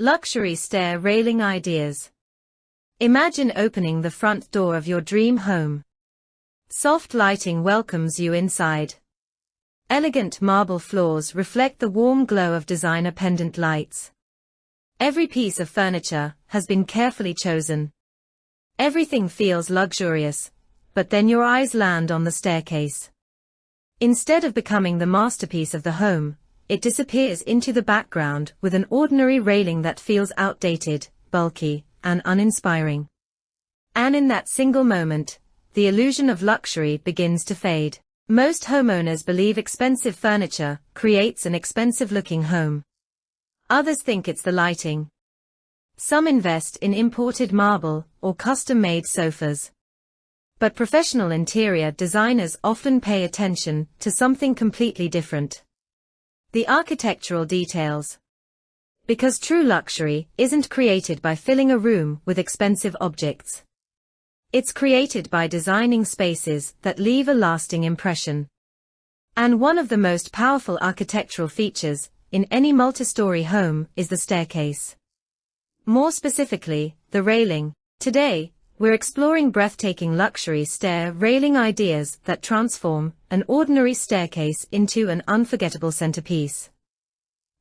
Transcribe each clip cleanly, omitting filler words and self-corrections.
Luxury stair railing ideas. Imagine opening the front door of your dream home. Soft lighting welcomes you inside. Elegant marble floors reflect the warm glow of designer pendant lights. Every piece of furniture has been carefully chosen. Everything feels luxurious, but then your eyes land on the staircase. Instead of becoming the masterpiece of the home, it disappears into the background with an ordinary railing that feels outdated, bulky, and uninspiring. And in that single moment, the illusion of luxury begins to fade. Most homeowners believe expensive furniture creates an expensive-looking home. Others think it's the lighting. Some invest in imported marble or custom-made sofas. But professional interior designers often pay attention to something completely different. The architectural details. Because true luxury isn't created by filling a room with expensive objects. It's created by designing spaces that leave a lasting impression. And one of the most powerful architectural features in any multi-story home is the staircase. More specifically, the railing. Today, we're exploring breathtaking luxury stair railing ideas that transform an ordinary staircase into an unforgettable centerpiece.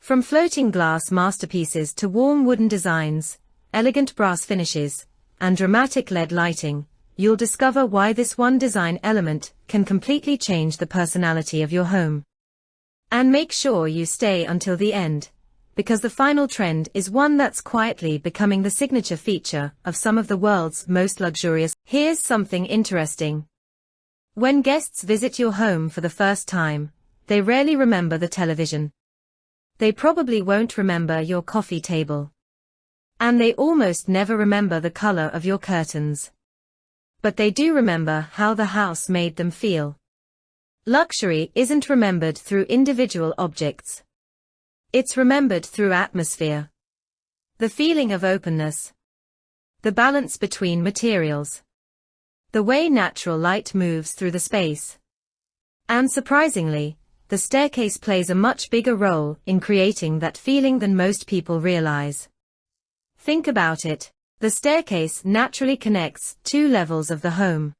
From floating glass masterpieces to warm wooden designs, elegant brass finishes, and dramatic LED lighting, you'll discover why this one design element can completely change the personality of your home. And make sure you stay until the end, because the final trend is one that's quietly becoming the signature feature of some of the world's most luxurious. Here's something interesting. When guests visit your home for the first time, they rarely remember the television. They probably won't remember your coffee table. And they almost never remember the color of your curtains. But they do remember how the house made them feel. Luxury isn't remembered through individual objects. It's remembered through atmosphere. The feeling of openness. The balance between materials. The way natural light moves through the space. And surprisingly, the staircase plays a much bigger role in creating that feeling than most people realize. Think about it. The staircase naturally connects two levels of the home.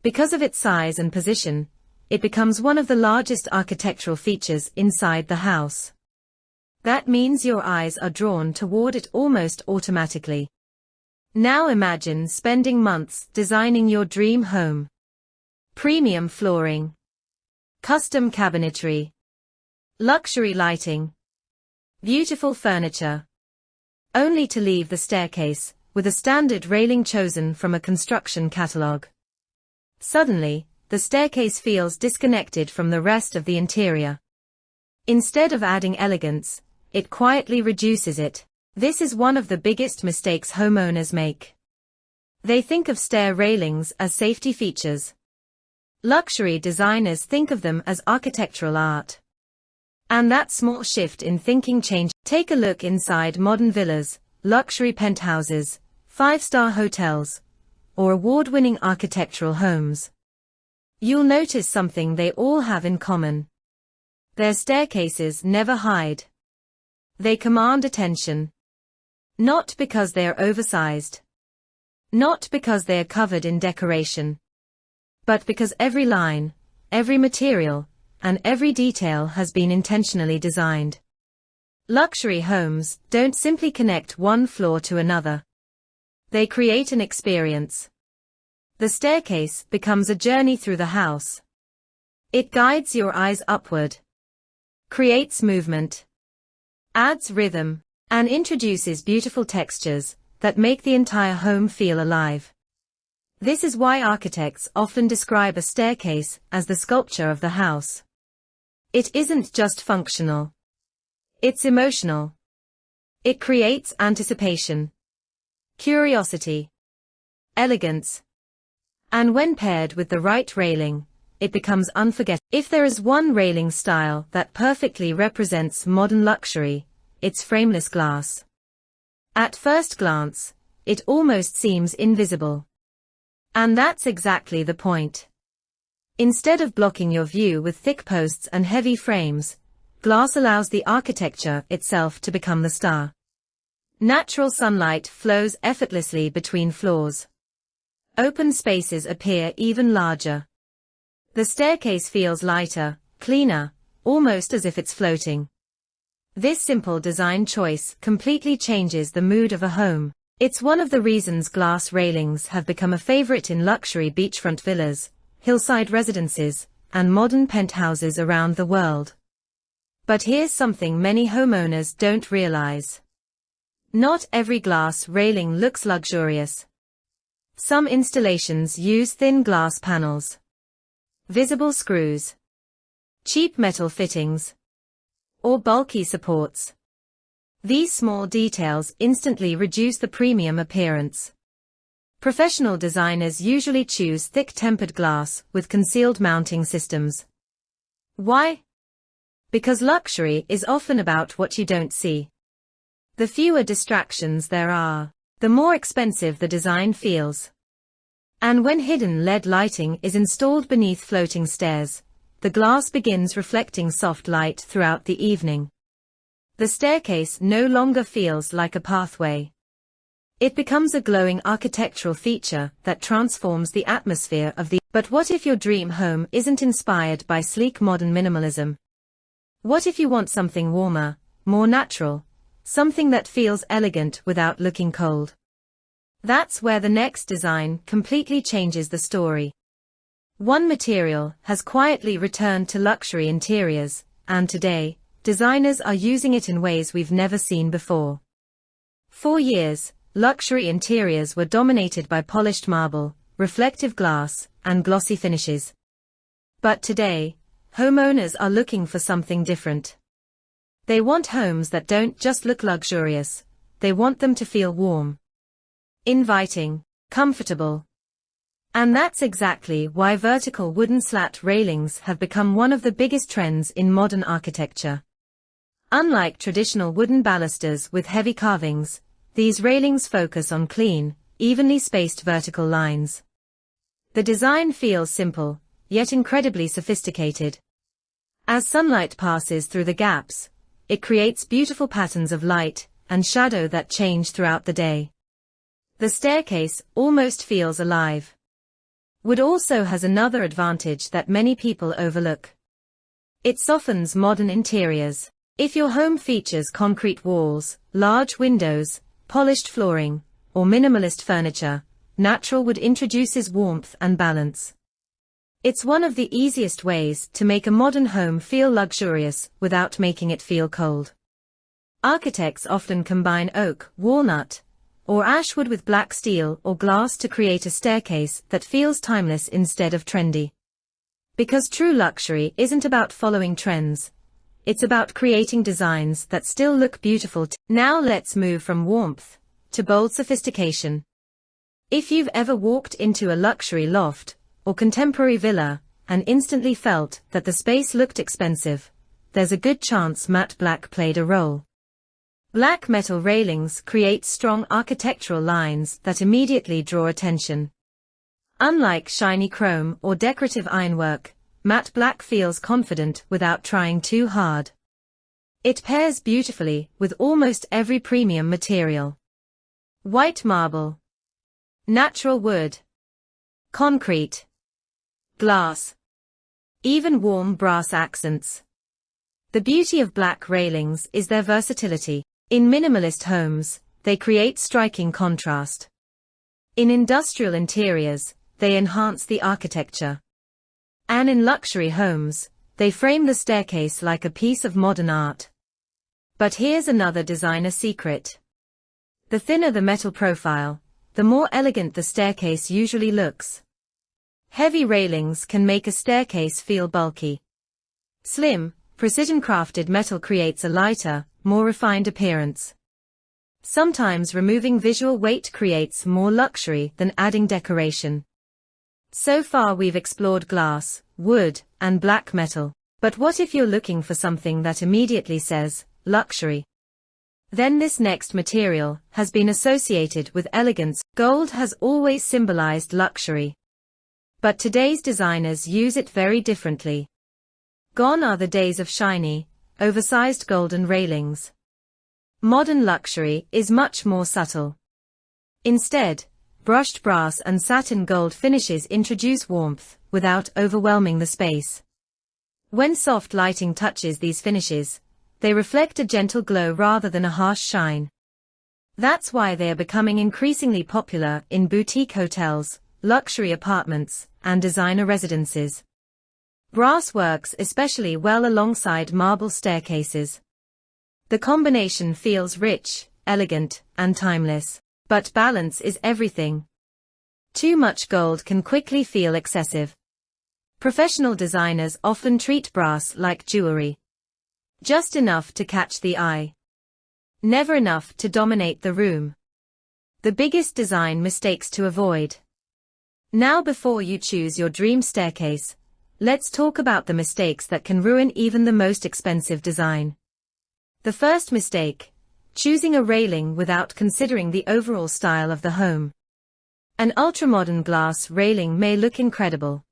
Because of its size and position, it becomes one of the largest architectural features inside the house. That means your eyes are drawn toward it almost automatically. Now imagine spending months designing your dream home. Premium flooring. Custom cabinetry. Luxury lighting. Beautiful furniture. Only to leave the staircase with a standard railing chosen from a construction catalogue. Suddenly, the staircase feels disconnected from the rest of the interior. Instead of adding elegance, it quietly reduces it. This is one of the biggest mistakes homeowners make. They think of stair railings as safety features. Luxury designers think of them as architectural art. And that small shift in thinking change. Take a look inside modern villas, luxury penthouses, five-star hotels, or award-winning architectural homes. You'll notice something they all have in common. Their staircases never hide. They command attention. Not because they are oversized. Not because they are covered in decoration. But because every line, every material, and every detail has been intentionally designed. Luxury homes don't simply connect one floor to another. They create an experience. The staircase becomes a journey through the house. It guides your eyes upward. Creates movement. Adds rhythm, and introduces beautiful textures that make the entire home feel alive. This is why architects often describe a staircase as the sculpture of the house. It isn't just functional. It's emotional. It creates anticipation, curiosity, elegance. And when paired with the right railing, it becomes unforgettable. If there is one railing style that perfectly represents modern luxury, it's frameless glass. At first glance, it almost seems invisible. And that's exactly the point. Instead of blocking your view with thick posts and heavy frames, glass allows the architecture itself to become the star. Natural sunlight flows effortlessly between floors. Open spaces appear even larger. The staircase feels lighter, cleaner, almost as if it's floating. This simple design choice completely changes the mood of a home. It's one of the reasons glass railings have become a favorite in luxury beachfront villas, hillside residences, and modern penthouses around the world. But here's something many homeowners don't realize. Not every glass railing looks luxurious. Some installations use thin glass panels, visible screws, cheap metal fittings, or bulky supports. These small details instantly reduce the premium appearance. Professional designers usually choose thick tempered glass with concealed mounting systems. Why? Because luxury is often about what you don't see. The fewer distractions there are, the more expensive the design feels. And when hidden LED lighting is installed beneath floating stairs, the glass begins reflecting soft light throughout the evening. The staircase no longer feels like a pathway. It becomes a glowing architectural feature that transforms the atmosphere of the. But what if your dream home isn't inspired by sleek modern minimalism? What if you want something warmer, more natural, something that feels elegant without looking cold? That's where the next design completely changes the story. One material has quietly returned to luxury interiors, and today, designers are using it in ways we've never seen before. For years, luxury interiors were dominated by polished marble, reflective glass, and glossy finishes. But today, homeowners are looking for something different. They want homes that don't just look luxurious, they want them to feel warm, inviting, comfortable. And that's exactly why vertical wooden slat railings have become one of the biggest trends in modern architecture. Unlike traditional wooden balusters with heavy carvings, these railings focus on clean, evenly spaced vertical lines. The design feels simple, yet incredibly sophisticated. As sunlight passes through the gaps, it creates beautiful patterns of light and shadow that change throughout the day. The staircase almost feels alive. Wood also has another advantage that many people overlook. It softens modern interiors. If your home features concrete walls, large windows, polished flooring, or minimalist furniture, natural wood introduces warmth and balance. It's one of the easiest ways to make a modern home feel luxurious without making it feel cold. Architects often combine oak, walnut, or ash wood with black steel or glass to create a staircase that feels timeless instead of trendy. Because true luxury isn't about following trends. It's about creating designs that still look beautiful. Now let's move from warmth to bold sophistication. If you've ever walked into a luxury loft or contemporary villa and instantly felt that the space looked expensive, there's a good chance matte black played a role. Black metal railings create strong architectural lines that immediately draw attention. Unlike shiny chrome or decorative ironwork, matte black feels confident without trying too hard. It pairs beautifully with almost every premium material. White marble, natural wood, concrete, glass, even warm brass accents. The beauty of black railings is their versatility. In minimalist homes, they create striking contrast. In industrial interiors, they enhance the architecture. And in luxury homes, they frame the staircase like a piece of modern art. But here's another designer secret. The thinner the metal profile, the more elegant the staircase usually looks. Heavy railings can make a staircase feel bulky. Slim, precision-crafted metal creates a lighter, more refined appearance. Sometimes removing visual weight creates more luxury than adding decoration. So far we've explored glass, wood, and black metal. But what if you're looking for something that immediately says, luxury? Then this next material has been associated with elegance. Gold has always symbolized luxury. But today's designers use it very differently. Gone are the days of shiny, oversized golden railings. Modern luxury is much more subtle. Instead, brushed brass and satin gold finishes introduce warmth without overwhelming the space. When soft lighting touches these finishes, they reflect a gentle glow rather than a harsh shine. That's why they are becoming increasingly popular in boutique hotels, luxury apartments, and designer residences. Brass works especially well alongside marble staircases. The combination feels rich, elegant, and timeless, but balance is everything. Too much gold can quickly feel excessive. Professional designers often treat brass like jewelry. Just enough to catch the eye. Never enough to dominate the room. The biggest design mistakes to avoid. Now, before you choose your dream staircase, let's talk about the mistakes that can ruin even the most expensive design. The first mistake: choosing a railing without considering the overall style of the home. An ultramodern glass railing may look incredible.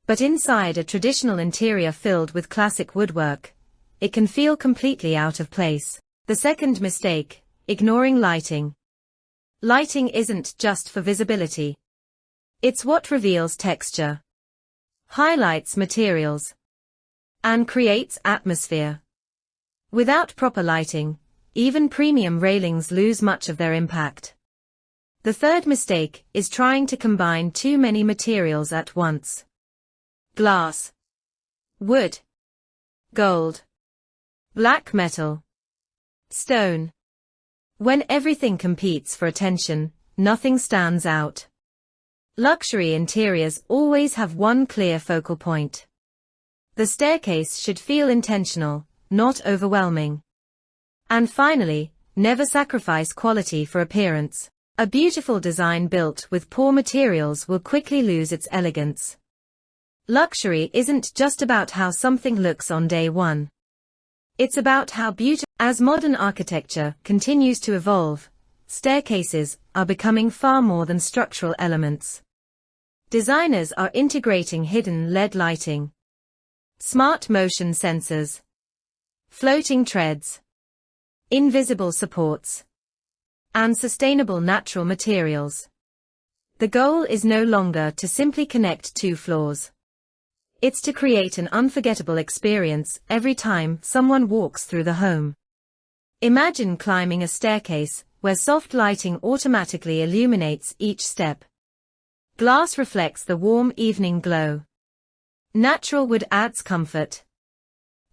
But inside a traditional interior filled with classic woodwork, it can feel completely out of place. The second mistake: ignoring lighting. Lighting isn't just for visibility. It's what reveals texture, highlights materials, and creates atmosphere. Without proper lighting, even premium railings lose much of their impact. The third mistake is trying to combine too many materials at once. Glass, wood, gold, black metal, stone. When everything competes for attention, nothing stands out. Luxury interiors always have one clear focal point. The staircase should feel intentional, not overwhelming. And finally, never sacrifice quality for appearance. A beautiful design built with poor materials will quickly lose its elegance. Luxury isn't just about how something looks on day one. It's about how beautiful. As modern architecture continues to evolve, staircases are becoming far more than structural elements. Designers are integrating hidden LED lighting, smart motion sensors, floating treads, invisible supports, and sustainable natural materials. The goal is no longer to simply connect two floors. It's to create an unforgettable experience every time someone walks through the home. Imagine climbing a staircase where soft lighting automatically illuminates each step. Glass reflects the warm evening glow. Natural wood adds comfort.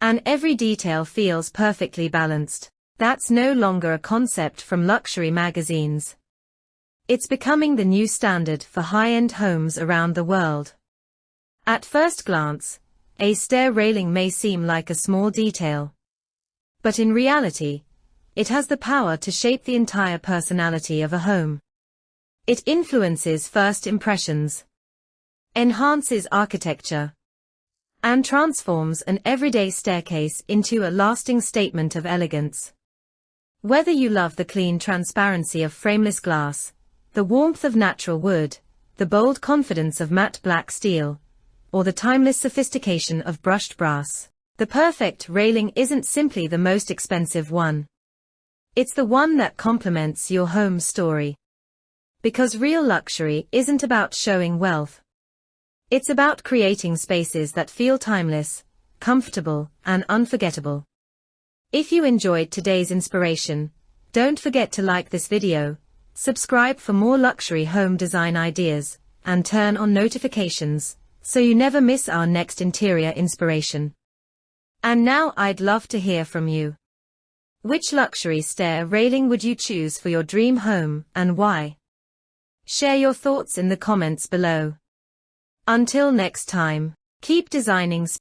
And every detail feels perfectly balanced. That's no longer a concept from luxury magazines. It's becoming the new standard for high-end homes around the world. At first glance, a stair railing may seem like a small detail. But in reality, it has the power to shape the entire personality of a home. It influences first impressions, enhances architecture, and transforms an everyday staircase into a lasting statement of elegance. Whether you love the clean transparency of frameless glass, the warmth of natural wood, the bold confidence of matte black steel, or the timeless sophistication of brushed brass, the perfect railing isn't simply the most expensive one. It's the one that complements your home's story. Because real luxury isn't about showing wealth. It's about creating spaces that feel timeless, comfortable, and unforgettable. If you enjoyed today's inspiration, don't forget to like this video, subscribe for more luxury home design ideas, and turn on notifications, so you never miss our next interior inspiration. And now I'd love to hear from you. Which luxury stair railing would you choose for your dream home, and why? Share your thoughts in the comments below. Until next time, keep designing spaces